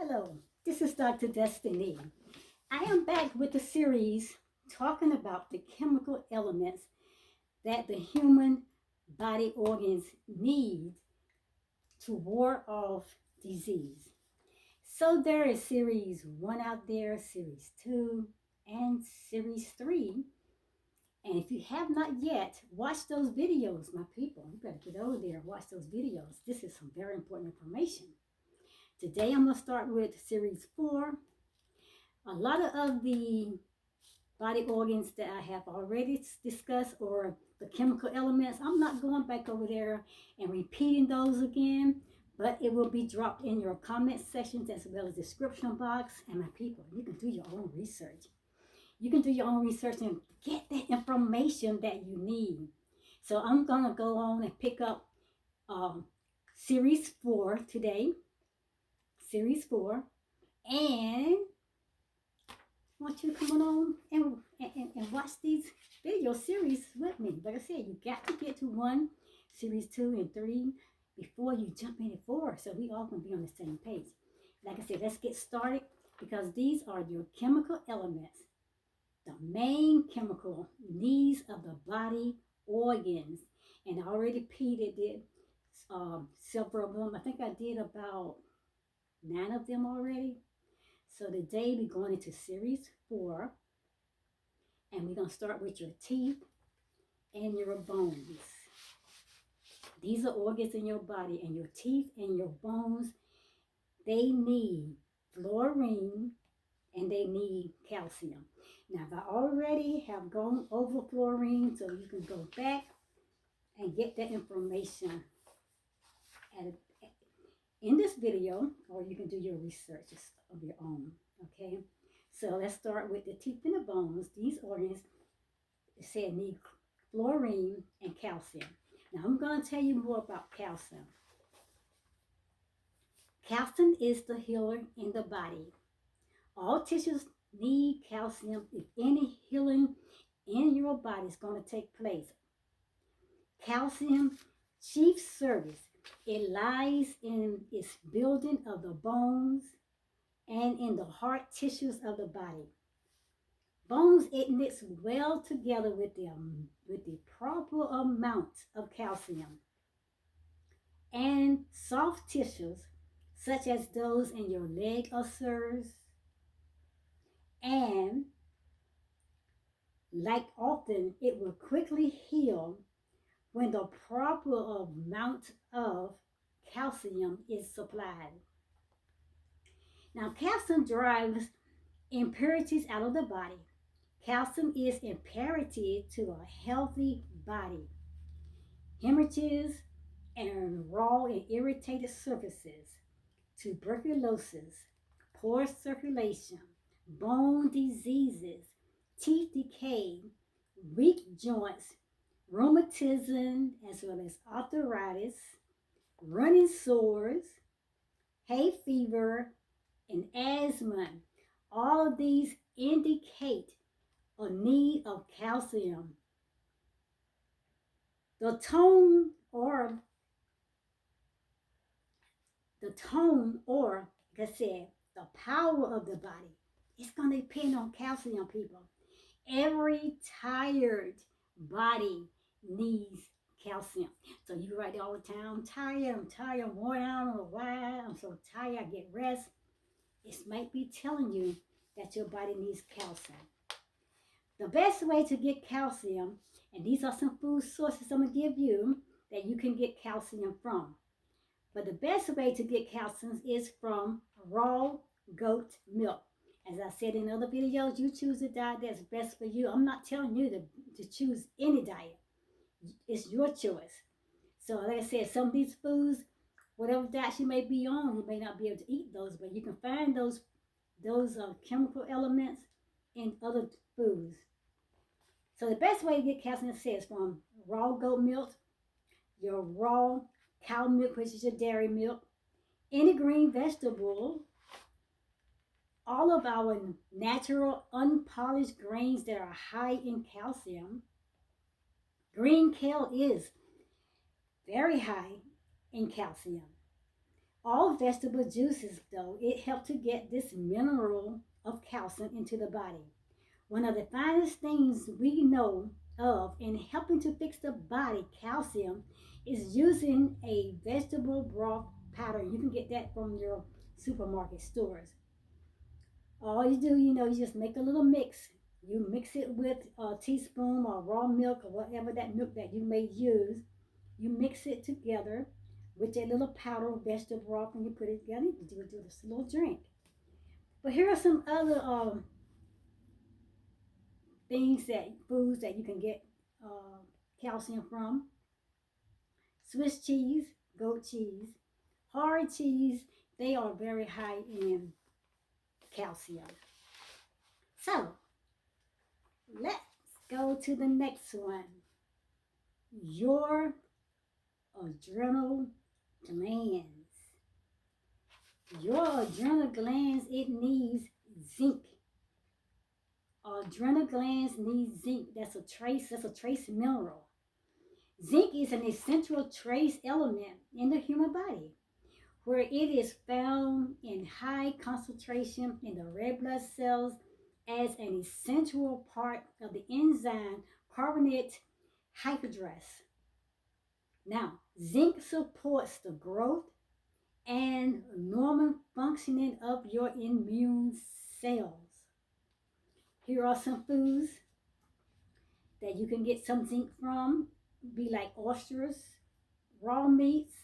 Hello, this is Dr. Destiny. I am back with a series talking about the chemical elements that the human body organs need to ward off disease. So there is series 1 out there, series 2, and series 3. And if you have not yet, watch those videos, my people. You better get over there and watch those videos. This is some very important information. Today I'm going to start with series 4. A lot of the body organs that I have already discussed, or the chemical elements, I'm not going back over there and repeating those again, but it will be dropped in your comment sections as well as description box. And my people, you can do your own research. You can do your own research and get that information that you need. So I'm going to go on and pick up series 4 today. Series 4. And I want you to come on and watch these video series with me. Like I said, you got to get to 1, series 2, and 3 before you jump into 4. So we all going to be on the same page. Like I said, let's get started because these are your chemical elements. The main chemical needs of the body organs. And I already repeated it several of them. I think I did about 9 of them already. So today we're going into series 4, and we're going to start with your teeth and your bones. These are organs in your body, and your teeth and your bones, they need fluorine and they need calcium. Now, I already have gone over fluorine, so you can go back and get that information in this video, or you can do your research of your own, okay? So let's start with the teeth and the bones. These organs, it said, need fluorine and calcium. Now I'm going to tell you more about calcium. Calcium is the healer in the body. All tissues need calcium if any healing in your body is going to take place. Calcium chief service, it lies in its building of the bones and in the hard tissues of the body. Bones, it knits well together with the proper amount of calcium. And soft tissues, such as those in your leg ulcers, and like often, it will quickly heal when the proper amount of calcium is supplied. Now, calcium drives impurities out of the body. Calcium is imperative to a healthy body. Hemorrhages and raw and irritated surfaces, tuberculosis, poor circulation, bone diseases, teeth decay, weak joints, rheumatism, as well as arthritis, running sores, hay fever, and asthma. All of these indicate a need of calcium. The tone or, like I said, the power of the body, it's going to depend on calcium, people. Every tired body needs calcium. So you write all the time, I'm tired, I'm worn out, I don't know why, I'm so tired, I get rest. It might be telling you that your body needs calcium. The best way to get calcium, and these are some food sources I'm going to give you that you can get calcium from. But the best way to get calcium is from raw goat milk. As I said in other videos, you choose a diet that's best for you. I'm not telling you to choose any diet. It's your choice. So like I said, some of these foods, whatever diet you may be on, you may not be able to eat those, but you can find those chemical elements in other foods. So the best way to get calcium is from raw goat milk, your raw cow milk, which is your dairy milk, any green vegetable, all of our natural unpolished grains that are high in calcium. Green kale is very high in calcium. All vegetable juices, though, it helps to get this mineral of calcium into the body. One of the finest things we know of in helping to fix the body calcium is using a vegetable broth powder. You can get that from your supermarket stores. All you do, you just make a little mix. You mix it with a teaspoon or raw milk or whatever that milk that you may use. You mix it together with a little powder of vegetable broth and you put it together. You do this little drink. But here are some other foods that you can get calcium from. Swiss cheese, goat cheese, hard cheese, they are very high in calcium. So let's go to the next one. Your adrenal glands. Your adrenal glands, it needs zinc. Adrenal glands need zinc. That's a trace mineral. Zinc is an essential trace element in the human body, where it is found in high concentration in the red blood cells as an essential part of the enzyme carbonate hydroxylase. Now, zinc supports the growth and normal functioning of your immune cells. Here are some foods that you can get some zinc from. Be like oysters, raw meats,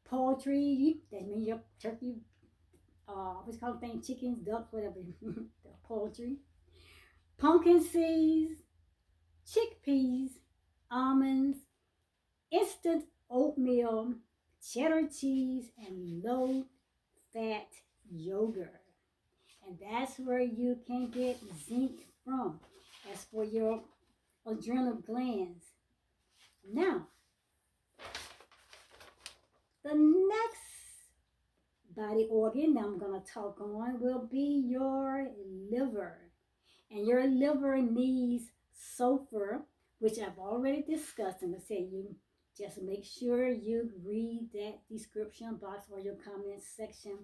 poultry. That means your turkey, what's called thing, chickens, ducks, whatever. The poultry, pumpkin seeds, chickpeas, almonds, instant oatmeal, cheddar cheese, and low-fat yogurt. And that's where you can get zinc from. As for your adrenal glands. Now, the next body organ that I'm going to talk on will be your liver. And your liver needs sulfur, which I've already discussed. And I said you just make sure you read that description box or your comment section.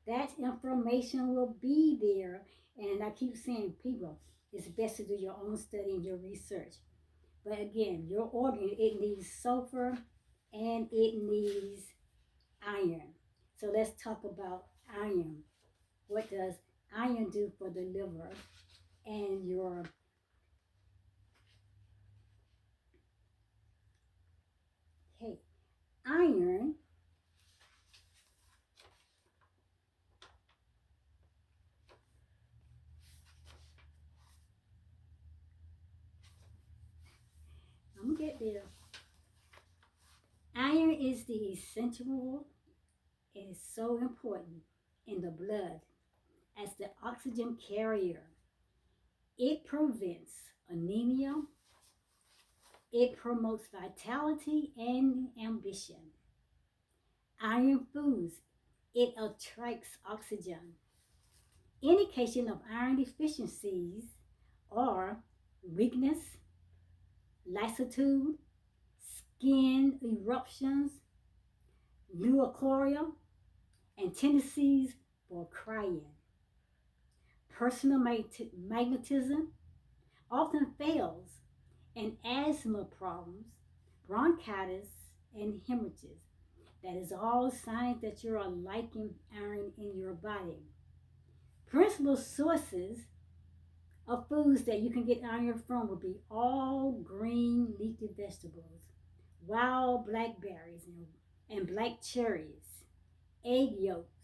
That information will be there. And I keep saying, people, it's best to do your own study and your research. But again, your organ, it needs sulfur and it needs iron. So let's talk about iron. What does iron do for the liver and your iron I'm gonna get there. Iron is the essential, it is so important in the blood as the oxygen carrier. It prevents anemia, it promotes vitality and ambition. Iron foods, it attracts oxygen. Indication of iron deficiencies are weakness, lassitude, skin eruptions, leukorrhea, and tendencies for crying. Personal magnetism often fails, and asthma problems, bronchitis, and hemorrhages. That is all signs that you're lacking iron in your body. Principal sources of foods that you can get iron from would be all green leafy vegetables, wild blackberries and black cherries, egg yolks,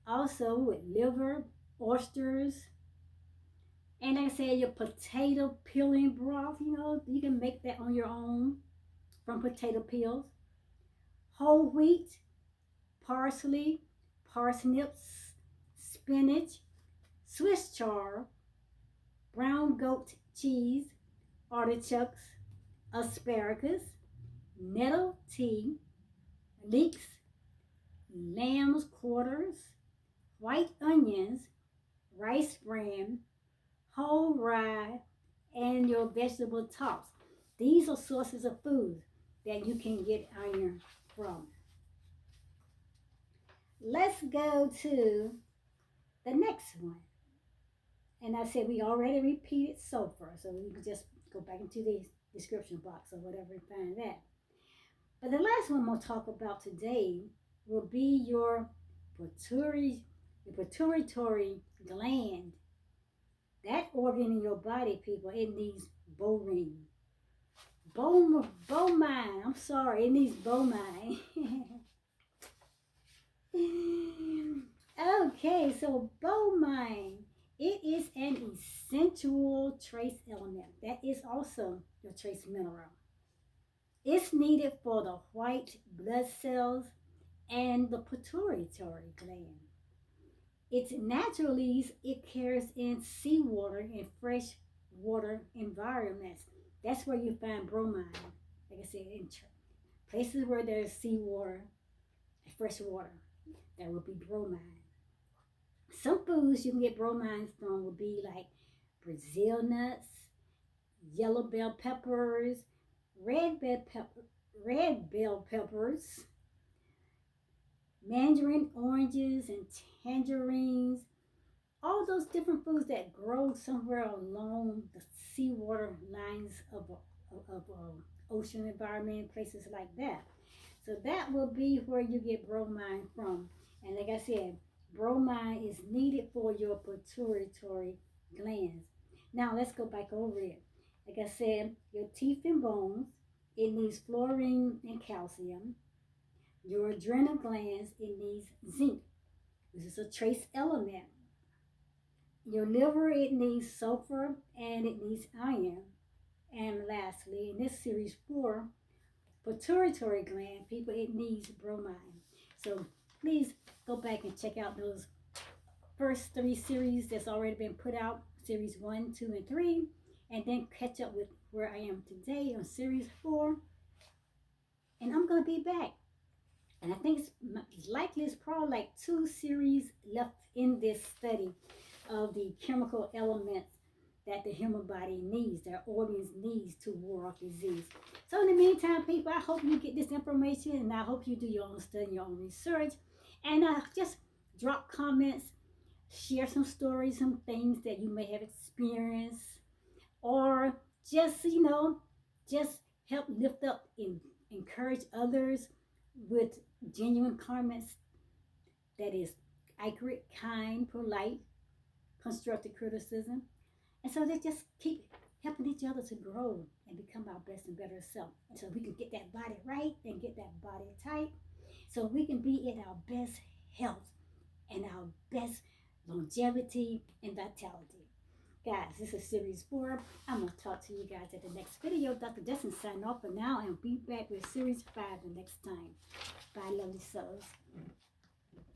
also with liver, oysters, and like I said, your potato peeling broth, you can make that on your own from potato peels. Whole wheat, parsley, parsnips, spinach, Swiss chard, brown goat cheese, artichokes, asparagus, nettle tea, leeks, lamb's quarters, white onions, rice bran, whole rye, and your vegetable tops. These are sources of food that you can get iron from. let's go to the next one. And I said we already repeated sulfur, so we can just go back into the description box or whatever and find that. But the last one I'm going to talk about today will be your pituitary gland. That organ in your body, people, it needs bowline. Bowline. I'm sorry, it needs bowline. Okay, so bowline. It is an essential trace element. That is also your trace mineral. It's needed for the white blood cells and the pituitary gland. It naturally occurs in seawater and fresh water environments. That's where you find bromine. Like I said, in places where there's seawater and fresh water, there will be bromine. Some foods you can get bromine from would be like Brazil nuts, yellow bell peppers, red bell peppers, mandarin oranges and tangerines, all those different foods that grow somewhere along the seawater lines of ocean environment, places like that. So that will be where you get bromine from. And like I said, bromine is needed for your pituitary glands. Now let's go back over it. Like I said, your teeth and bones, it needs fluorine and calcium. Your adrenal glands, it needs zinc. This is a trace element. Your liver, it needs sulfur and it needs iron. And lastly, in this series 4, pituitary gland, people, it needs bromine. So please go back and check out those first 3 series that's already been put out, series 1, 2, and 3, and then catch up with where I am today on series 4. And I'm going to be back. And I think it's likely it's probably like 2 series left in this study of the chemical elements that the human body needs, their organs needs to ward off disease. So in the meantime, people, I hope you get this information, and I hope you do your own study, your own research, and just drop comments, share some stories, some things that you may have experienced, or just, just help lift up and encourage others with genuine comments that is accurate, kind, polite, constructive criticism. And so they just keep helping each other to grow and become our best and better self. And so we can get that body right and get that body tight so we can be in our best health and our best longevity and vitality. Guys, this is series 4. I'm going to talk to you guys at the next video. Dr. Destiny signing off for now, and be back with series 5 the next time. Bye, lovely souls.